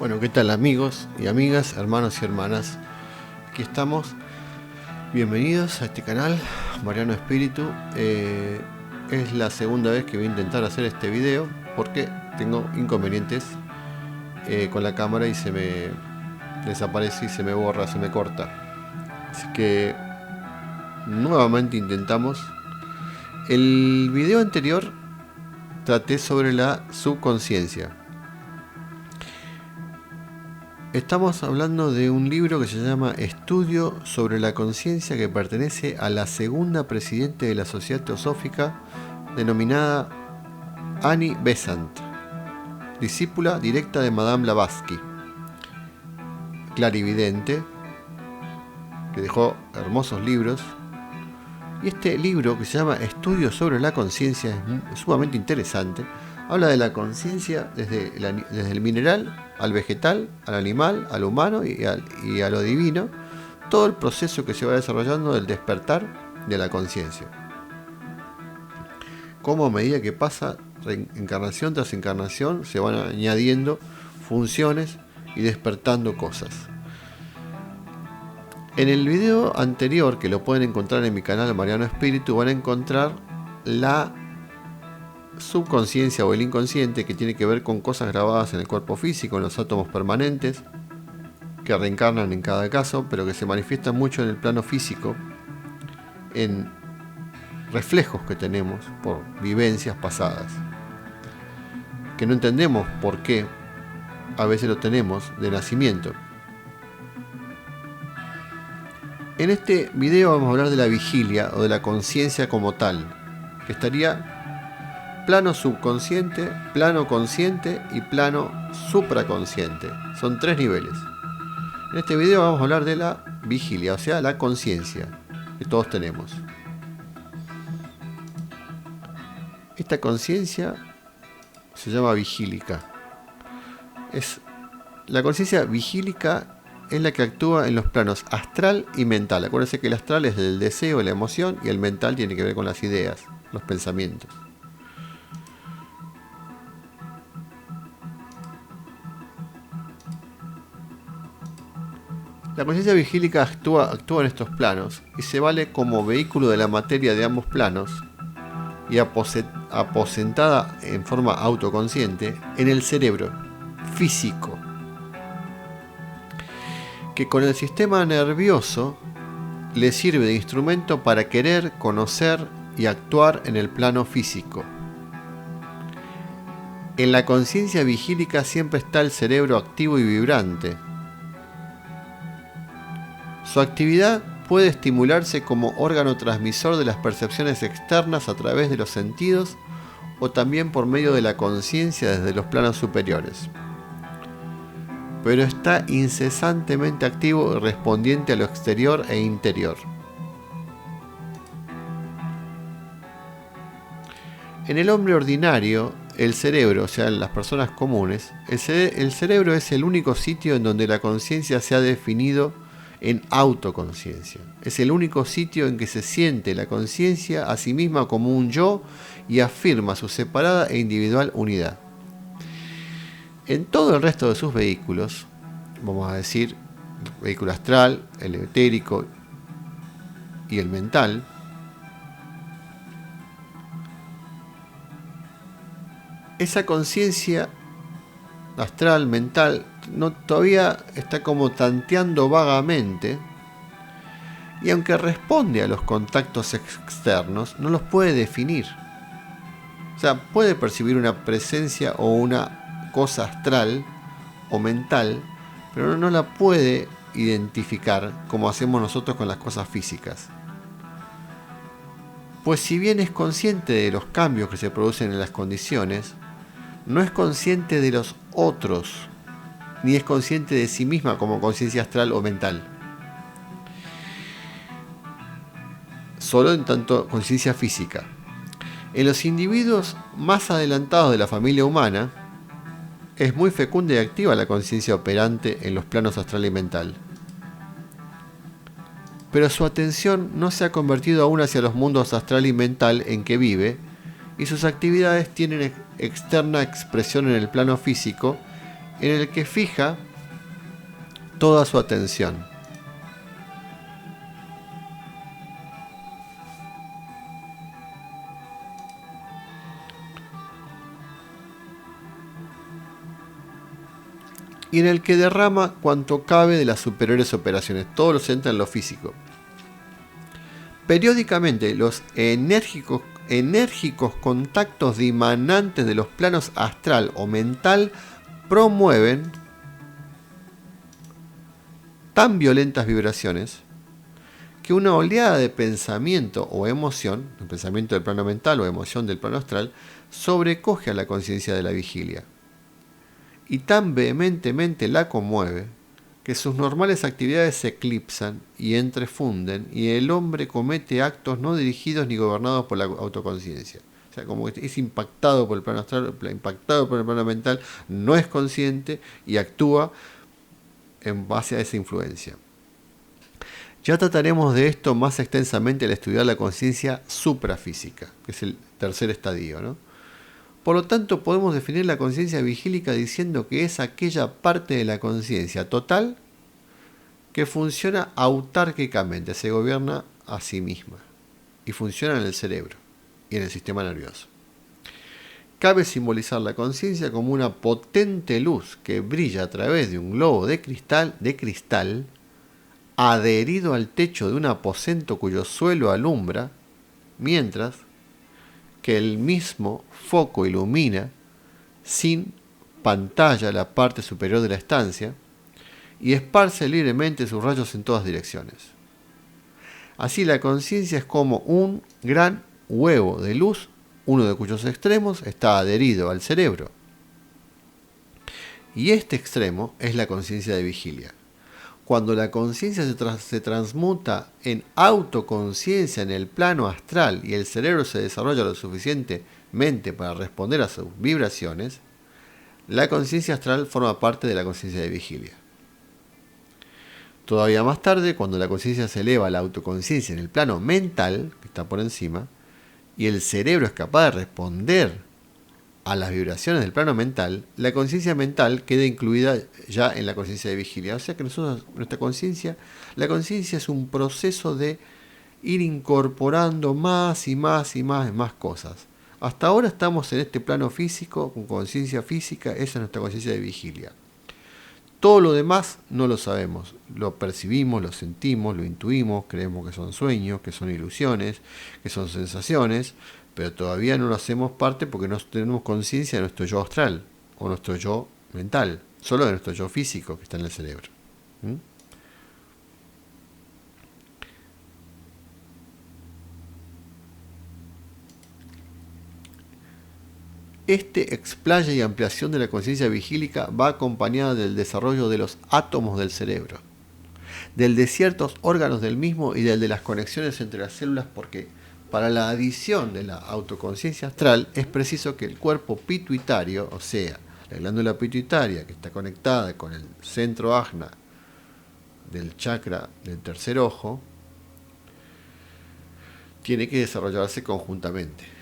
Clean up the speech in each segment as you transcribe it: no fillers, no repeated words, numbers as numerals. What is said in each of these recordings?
Bueno, ¿qué tal amigos y amigas, hermanos y hermanas? Aquí estamos. Bienvenidos a este canal, Mariano Espíritu. Es la segunda vez que voy a intentar hacer este video porque tengo inconvenientes con la cámara y se me desaparece y se me borra, se me corta. Así que nuevamente intentamos. El video anterior traté sobre la subconsciencia. Estamos hablando de un libro que se llama Estudio sobre la conciencia, que pertenece a la segunda presidente de la Sociedad Teosófica, denominada Annie Besant, discípula directa de Madame Blavatsky, clarividente, que dejó hermosos libros. Y este libro, que se llama Estudio sobre la conciencia, es sumamente interesante. Habla de la conciencia desde el mineral al vegetal, al animal, al humano y a lo divino. Todo el proceso que se va desarrollando del despertar de la conciencia. Cómo a medida que pasa encarnación tras encarnación se van añadiendo funciones y despertando cosas. En el video anterior, que lo pueden encontrar en mi canal Mariano Espíritu, van a encontrar la subconsciencia o el inconsciente, que tiene que ver con cosas grabadas en el cuerpo físico, en los átomos permanentes, que reencarnan en cada caso, pero que se manifiestan mucho en el plano físico, en reflejos que tenemos por vivencias pasadas, que no entendemos por qué a veces lo tenemos de nacimiento. En este video vamos a hablar de la vigilia o de la conciencia como tal, que estaría plano subconsciente, plano consciente y plano supraconsciente. Son 3 niveles. En este video vamos a hablar de la vigilia, o sea, la conciencia que todos tenemos. Esta conciencia se llama vigílica. La conciencia vigílica es la que actúa en los planos astral y mental. Acuérdense que el astral es el deseo, la emoción, y el mental tiene que ver con las ideas, los pensamientos. La conciencia vigílica actúa en estos planos y se vale como vehículo de la materia de ambos planos y aposentada en forma autoconsciente en el cerebro físico, que con el sistema nervioso le sirve de instrumento para querer, conocer y actuar en el plano físico. En la conciencia vigílica siempre está el cerebro activo y vibrante. Su actividad puede estimularse como órgano transmisor de las percepciones externas a través de los sentidos o también por medio de la conciencia desde los planos superiores. Pero está incesantemente activo y respondiente a lo exterior e interior. En el hombre ordinario, el cerebro, o sea, en las personas comunes, el cerebro es el único sitio en donde la conciencia se ha definido en autoconciencia. Es el único sitio en que se siente la conciencia a sí misma como un yo y afirma su separada e individual unidad. En todo el resto de sus vehículos, vamos a decir, el vehículo astral, el etérico y el mental, esa conciencia astral, mental, todavía está como tanteando vagamente, y aunque responde a los contactos externos, no los puede definir. O sea, puede percibir una presencia o una cosa astral o mental, pero no la puede identificar como hacemos nosotros con las cosas físicas. Pues si bien es consciente de los cambios que se producen en las condiciones, no es consciente de los otros, ni es consciente de sí misma como conciencia astral o mental. Solo en tanto conciencia física. En los individuos más adelantados de la familia humana, es muy fecunda y activa la conciencia operante en los planos astral y mental. Pero su atención no se ha convertido aún hacia los mundos astral y mental en que vive, y sus actividades tienen externa expresión en el plano físico en el que fija toda su atención. Y en el que derrama cuanto cabe de las superiores operaciones. Todo lo centra en lo físico. Periódicamente, los enérgicos contactos dimanantes de los planos astral o mental promueven tan violentas vibraciones que una oleada de pensamiento o emoción, el pensamiento del plano mental o emoción del plano astral, sobrecoge a la conciencia de la vigilia. Y tan vehementemente la conmueve que sus normales actividades se eclipsan y entrefunden y el hombre comete actos no dirigidos ni gobernados por la autoconciencia. O sea, como que es impactado por el plano astral, impactado por el plano mental, no es consciente y actúa en base a esa influencia. Ya trataremos de esto más extensamente al estudiar la conciencia suprafísica, que es el tercer estadio, ¿no? Por lo tanto, podemos definir la conciencia vigílica diciendo que es aquella parte de la conciencia total que funciona autárquicamente, se gobierna a sí misma y funciona en el cerebro y en el sistema nervioso. Cabe simbolizar la conciencia como una potente luz que brilla a través de un globo de cristal adherido al techo de un aposento cuyo suelo alumbra, mientras que el mismo foco ilumina sin pantalla la parte superior de la estancia y esparce libremente sus rayos en todas direcciones. Así la conciencia es como un gran huevo de luz, uno de cuyos extremos está adherido al cerebro. Y este extremo es la conciencia de vigilia. Cuando la conciencia se transmuta en autoconciencia en el plano astral y el cerebro se desarrolla lo suficientemente para responder a sus vibraciones, la conciencia astral forma parte de la conciencia de vigilia. Todavía más tarde, cuando la conciencia se eleva a la autoconciencia en el plano mental, que está por encima, y el cerebro es capaz de responder a las vibraciones del plano mental, la conciencia mental queda incluida ya en la conciencia de vigilia. O sea que nuestra conciencia, la conciencia es un proceso de ir incorporando más y más cosas. Hasta ahora estamos en este plano físico, con conciencia física, esa es nuestra conciencia de vigilia. Todo lo demás no lo sabemos, lo percibimos, lo sentimos, lo intuimos, creemos que son sueños, que son ilusiones, que son sensaciones, pero todavía no lo hacemos parte porque no tenemos conciencia de nuestro yo astral o nuestro yo mental, solo de nuestro yo físico que está en el cerebro. Este explaye y ampliación de la conciencia vigílica va acompañada del desarrollo de los átomos del cerebro, del de ciertos órganos del mismo y del de las conexiones entre las células, porque para la adición de la autoconciencia astral es preciso que el cuerpo pituitario, o sea, la glándula pituitaria que está conectada con el centro ajna del chakra del tercer ojo, tiene que desarrollarse conjuntamente.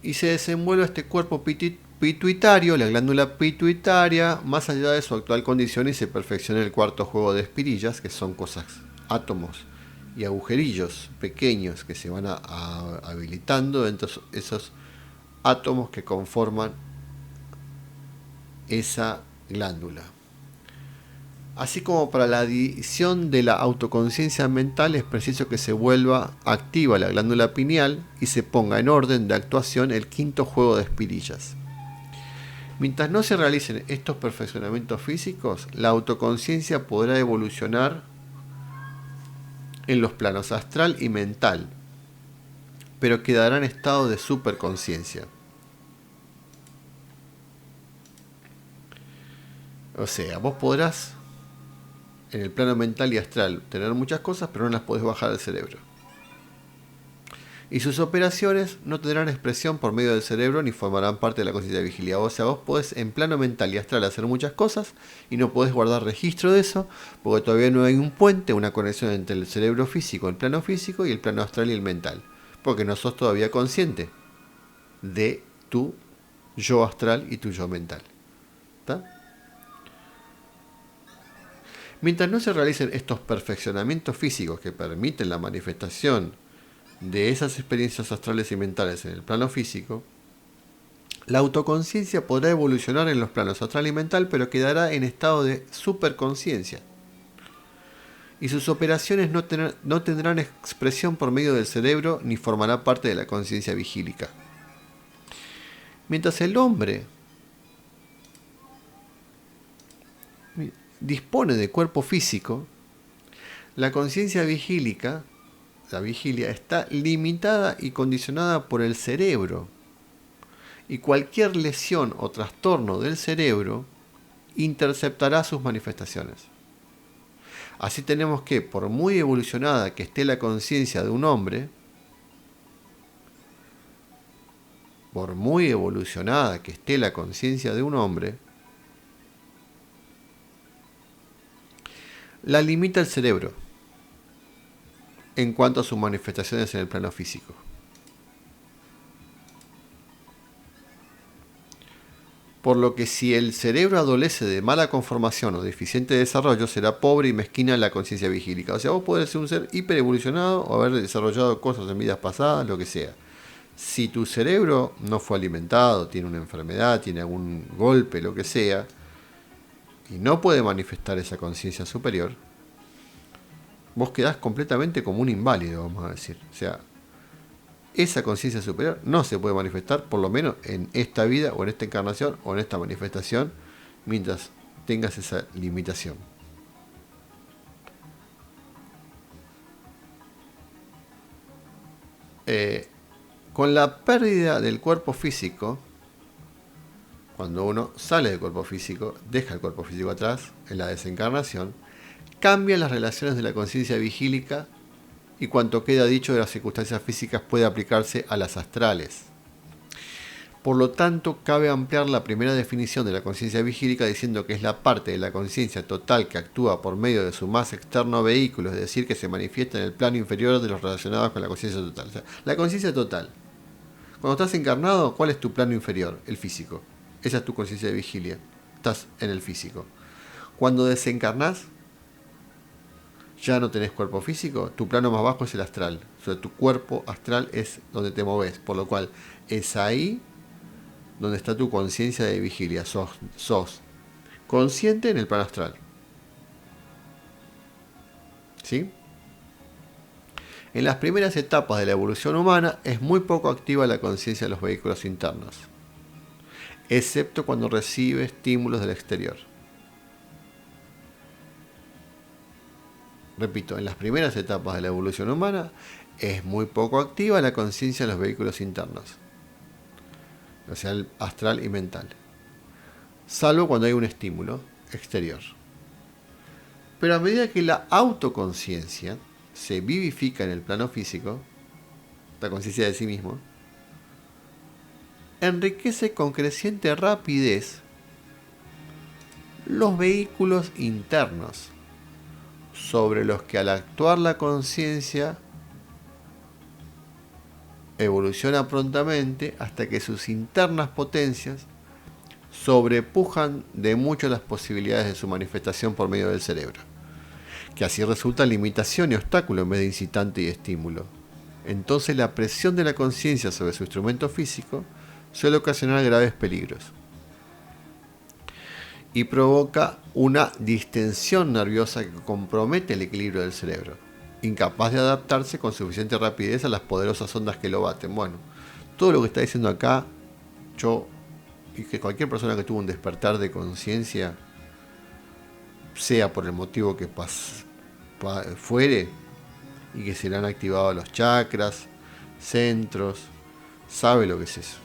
Y se desenvuelve este cuerpo pituitario, la glándula pituitaria, más allá de su actual condición y se perfecciona el cuarto juego de espirillas, que son cosas, átomos y agujerillos pequeños que se van habilitando dentro de esos átomos que conforman esa glándula. Así como para la adición de la autoconciencia mental es preciso que se vuelva activa la glándula pineal y se ponga en orden de actuación el quinto juego de espirillas. Mientras no se realicen estos perfeccionamientos físicos, la autoconciencia podrá evolucionar en los planos astral y mental, pero quedará en estado de superconciencia. O sea, vos podrás en el plano mental y astral tener muchas cosas, pero no las podés bajar al cerebro. Y sus operaciones no tendrán expresión por medio del cerebro ni formarán parte de la conciencia de vigilia. O sea, vos podés en plano mental y astral hacer muchas cosas y no podés guardar registro de eso porque todavía no hay un puente, una conexión entre el cerebro físico, el plano físico y el plano astral y el mental. Porque no sos todavía consciente de tu yo astral y tu yo mental. ¿Está? Mientras no se realicen estos perfeccionamientos físicos que permiten la manifestación de esas experiencias astrales y mentales en el plano físico, la autoconciencia podrá evolucionar en los planos astral y mental, pero quedará en estado de superconciencia. Y sus operaciones no tendrán expresión por medio del cerebro ni formará parte de la conciencia vigílica. Mientras el hombre dispone de cuerpo físico, la conciencia vigílica, la vigilia, está limitada y condicionada por el cerebro. Y cualquier lesión o trastorno del cerebro interceptará sus manifestaciones. Así tenemos que, por muy evolucionada que esté la conciencia de un hombre, la limita el cerebro en cuanto a sus manifestaciones en el plano físico. Por lo que si el cerebro adolece de mala conformación o deficiente desarrollo, será pobre y mezquina la conciencia vigílica. O sea, vos podés ser un ser hiperevolucionado o haber desarrollado cosas en vidas pasadas, lo que sea. Si tu cerebro no fue alimentado, tiene una enfermedad, tiene algún golpe, lo que sea, y no puede manifestar esa conciencia superior, vos quedás completamente como un inválido, vamos a decir. O sea, esa conciencia superior no se puede manifestar, por lo menos en esta vida o en esta encarnación o en esta manifestación, mientras tengas esa limitación. Con la pérdida del cuerpo físico, cuando uno sale del cuerpo físico, deja el cuerpo físico atrás, en la desencarnación, cambian las relaciones de la conciencia vigílica y cuanto queda dicho de las circunstancias físicas puede aplicarse a las astrales. Por lo tanto, cabe ampliar la primera definición de la conciencia vigílica diciendo que es la parte de la conciencia total que actúa por medio de su más externo vehículo, es decir, que se manifiesta en el plano inferior de los relacionados con la conciencia total. O sea, la conciencia total. Cuando estás encarnado, ¿cuál es tu plano inferior? El físico. Esa es tu conciencia de vigilia. Estás en el físico. Cuando desencarnás, ya no tenés cuerpo físico, tu plano más bajo es el astral. O sea, tu cuerpo astral es donde te moves, por lo cual es ahí donde está tu conciencia de vigilia. Sos consciente en el plano astral. ¿Sí? En las primeras etapas de la evolución humana es muy poco activa la conciencia de los vehículos internos, excepto cuando recibe estímulos del exterior. Repito, en las primeras etapas de la evolución humana es muy poco activa la conciencia de los vehículos internos, o sea, el astral y mental, salvo cuando hay un estímulo exterior. Pero a medida que la autoconciencia se vivifica en el plano físico, la conciencia de sí mismo, enriquece con creciente rapidez los vehículos internos, sobre los que al actuar la conciencia evoluciona prontamente hasta que sus internas potencias sobrepujan de mucho las posibilidades de su manifestación por medio del cerebro, que así resulta limitación y obstáculo en vez de incitante y estímulo. Entonces la presión de la conciencia sobre su instrumento físico suele ocasionar graves peligros y provoca una distensión nerviosa que compromete el equilibrio del cerebro, incapaz de adaptarse con suficiente rapidez a las poderosas ondas que lo baten. Bueno, todo lo que está diciendo acá, y que cualquier persona que tuvo un despertar de conciencia, sea por el motivo que fuere, y que se le han activado los chakras, centros, sabe lo que es eso.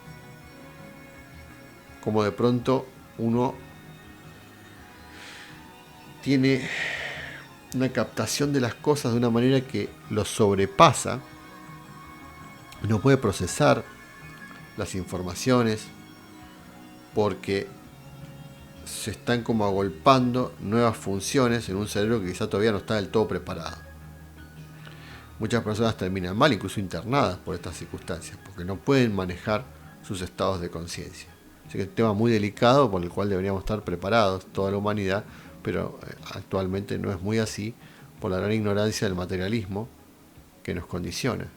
Como de pronto uno tiene una captación de las cosas de una manera que lo sobrepasa no puede procesar las informaciones porque se están como agolpando nuevas funciones en un cerebro que quizá todavía no está del todo preparado. Muchas personas terminan mal, incluso internadas por estas circunstancias, porque no pueden manejar sus estados de conciencia. Así que es un tema muy delicado por el cual deberíamos estar preparados toda la humanidad, pero actualmente no es muy así por la gran ignorancia del materialismo que nos condiciona.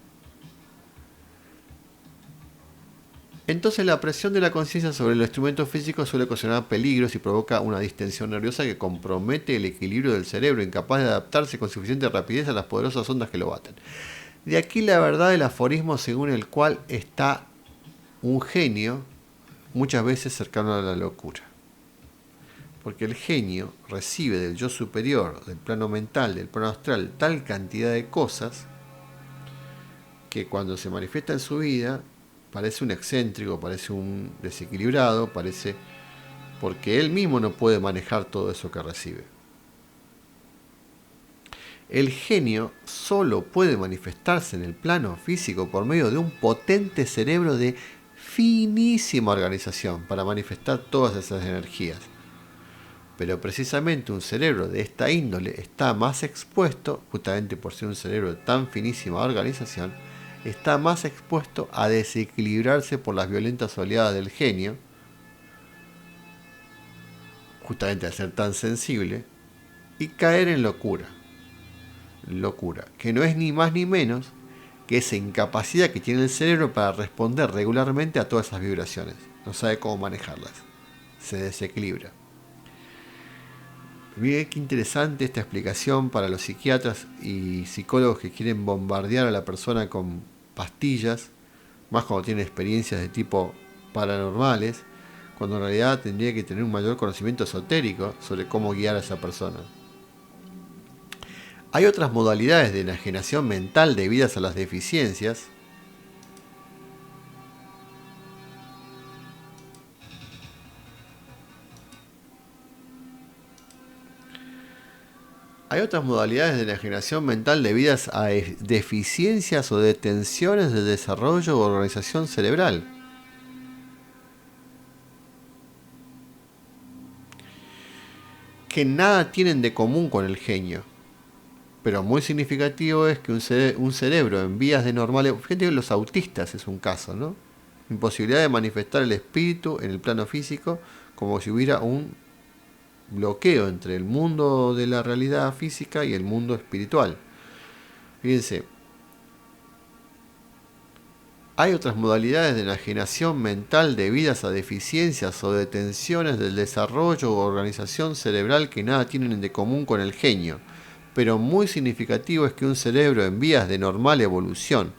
Entonces la presión de la conciencia sobre el instrumento físico suele ocasionar peligros y provoca una distensión nerviosa que compromete el equilibrio del cerebro, incapaz de adaptarse con suficiente rapidez a las poderosas ondas que lo baten. De aquí la verdad del aforismo según el cual está un genio muchas veces cercano a la locura. Porque el genio recibe del yo superior, del plano mental, del plano astral, tal cantidad de cosas que cuando se manifiesta en su vida parece un excéntrico, parece un desequilibrado, parece porque él mismo no puede manejar todo eso que recibe. El genio solo puede manifestarse en el plano físico por medio de un potente cerebro de finísima organización para manifestar todas esas energías. Pero precisamente un cerebro de esta índole está más expuesto, justamente por ser un cerebro de tan finísima organización, está más expuesto a desequilibrarse por las violentas oleadas del genio, justamente al ser tan sensible, y caer en locura. Locura, que no es ni más ni menos que esa incapacidad que tiene el cerebro para responder regularmente a todas esas vibraciones. No sabe cómo manejarlas. Se desequilibra. Miren qué interesante esta explicación para los psiquiatras y psicólogos que quieren bombardear a la persona con pastillas, más cuando tienen experiencias de tipo paranormales, cuando en realidad tendría que tener un mayor conocimiento esotérico sobre cómo guiar a esa persona. Hay otras modalidades de enajenación mental debidas a las deficiencias. Hay otras modalidades de enajenación mental debidas a deficiencias o detenciones de desarrollo o organización cerebral. Que nada tienen de común con el genio. Pero muy significativo es que un cerebro en vías de normal... Fíjate que los autistas es un caso, ¿no? Imposibilidad de manifestar el espíritu en el plano físico, como si hubiera un bloqueo entre el mundo de la realidad física y el mundo espiritual. Fíjense, hay otras modalidades de enajenación mental debidas a deficiencias o detenciones del desarrollo o organización cerebral que nada tienen de común con el genio, pero muy significativo es que un cerebro en vías de normal evolución,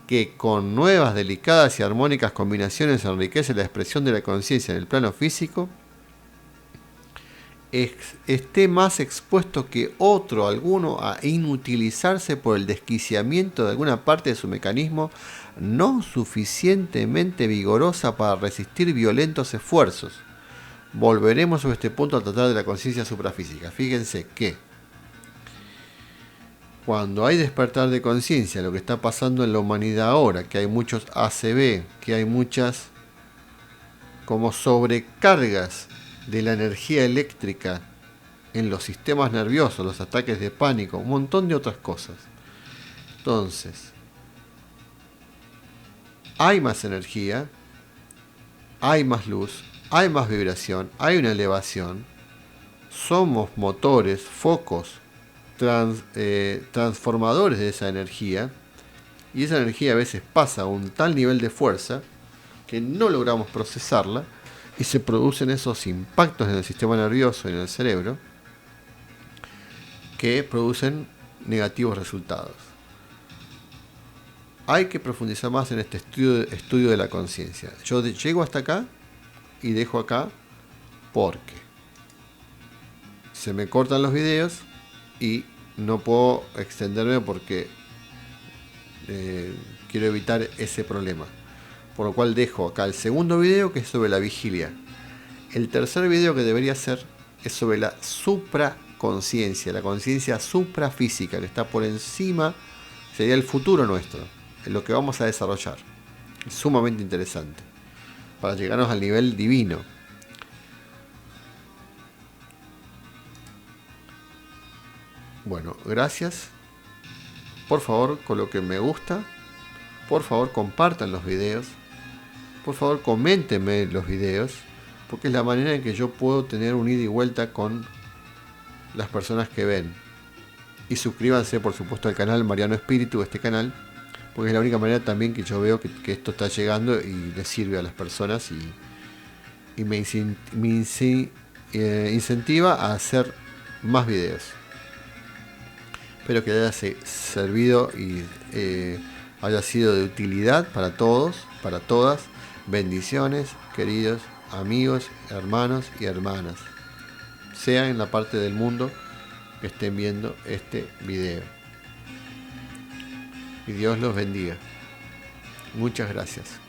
que con nuevas, delicadas y armónicas combinaciones enriquece la expresión de la conciencia en el plano físico, esté más expuesto que otro alguno a inutilizarse por el desquiciamiento de alguna parte de su mecanismo no suficientemente vigorosa para resistir violentos esfuerzos. Volveremos sobre este punto a tratar de la conciencia suprafísica. Fíjense que cuando hay despertar de conciencia, lo que está pasando en la humanidad ahora, que hay muchos ACV, que hay muchas como sobrecargas de la energía eléctrica en los sistemas nerviosos, los ataques de pánico, un montón de otras cosas. Entonces, hay más energía, hay más luz, hay más vibración, hay una elevación, somos motores, focos, transformadores de esa energía, y esa energía a veces pasa a un tal nivel de fuerza que no logramos procesarla y se producen esos impactos en el sistema nervioso y en el cerebro que producen negativos resultados. Hay que profundizar más en este estudio de la conciencia. Yo llego hasta acá y dejo acá porque se me cortan los videos y no puedo extenderme porque quiero evitar ese problema. Por lo cual dejo acá el segundo video, que es sobre la vigilia. El tercer video que debería ser es sobre la supraconciencia, la conciencia suprafísica, que está por encima, sería el futuro nuestro. lo que vamos a desarrollar. Es sumamente interesante para llegarnos al nivel divino. Bueno, gracias. Por favor, coloquen me gusta. Por favor, compartan los videos. Por favor, coméntenme los videos, porque es la manera en que yo puedo tener un ida y vuelta con las personas que ven. Y suscríbanse, por supuesto, al canal Mariano Espíritu, este canal, porque es la única manera también que yo veo que esto está llegando y le sirve a las personas y me incentiva a hacer más videos. Espero que haya servido y haya sido de utilidad para todos, para todas. Bendiciones, queridos amigos, hermanos y hermanas, sea en la parte del mundo que estén viendo este video. Y Dios los bendiga. Muchas gracias.